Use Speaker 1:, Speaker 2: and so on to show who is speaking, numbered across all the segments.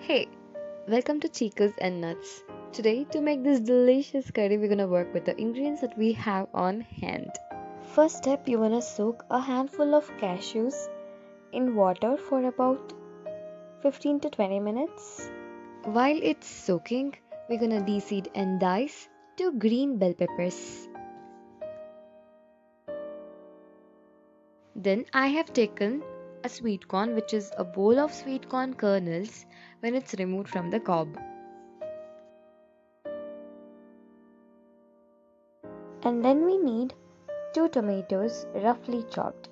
Speaker 1: Hey, welcome to Chicas and Nuts. Today, to make this delicious curry, we're gonna work with the ingredients that we have on hand. First step, you wanna soak a handful of cashews in water for about 15 to 20 minutes. While it's soaking, we're gonna de-seed and dice 2 green bell peppers. Then I have taken a sweet corn, which is a bowl of sweet corn kernels when it's removed from the cob. And then we need 2 tomatoes roughly chopped.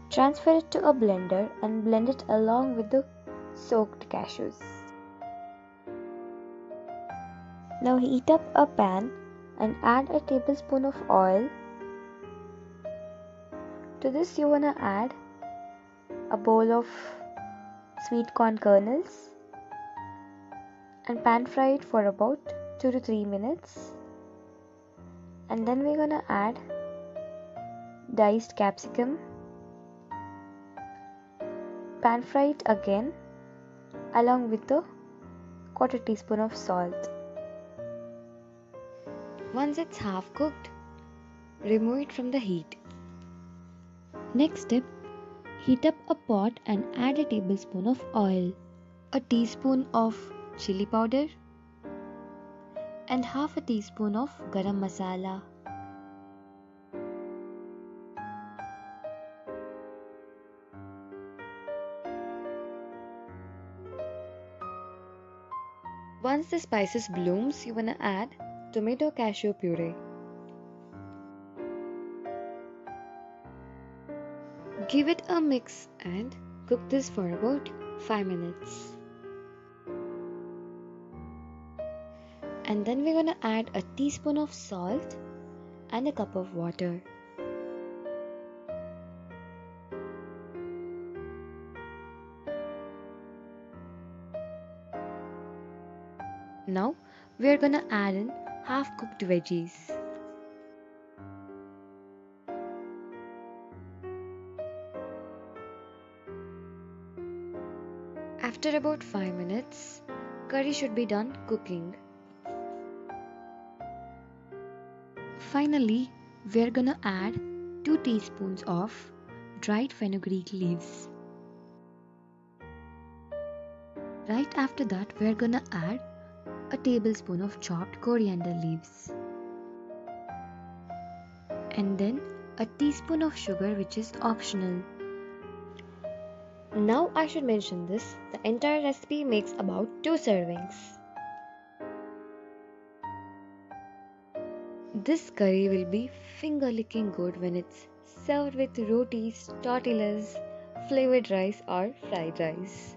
Speaker 1: Transfer it to a blender and blend it along with the soaked cashews. Now heat up a pan and add a tablespoon of oil. To this you wanna add a bowl of sweet corn kernels and pan fry it for about 2 to 3 minutes. And then we're gonna add diced capsicum. Pan fry it again along with a quarter teaspoon of salt. Once it's half cooked, remove it from the heat. Next step, heat up a pot and add a tablespoon of oil, a teaspoon of chilli powder, and half a teaspoon of garam masala. Once the spices blooms, you wanna add tomato cashew puree. Give it a mix and cook this for about 5 minutes. And then we're gonna add a teaspoon of salt and a cup of water. Now we're gonna add in half cooked veggies. After about 5 minutes, curry should be done cooking. Finally, we're gonna add 2 teaspoons of dried fenugreek leaves. Right after that, we're gonna add a tablespoon of chopped coriander leaves. And then a teaspoon of sugar, which is optional. Now I should mention this, the entire recipe makes about 2 servings. This curry will be finger licking good when it's served with rotis, tortillas, flavored rice or fried rice.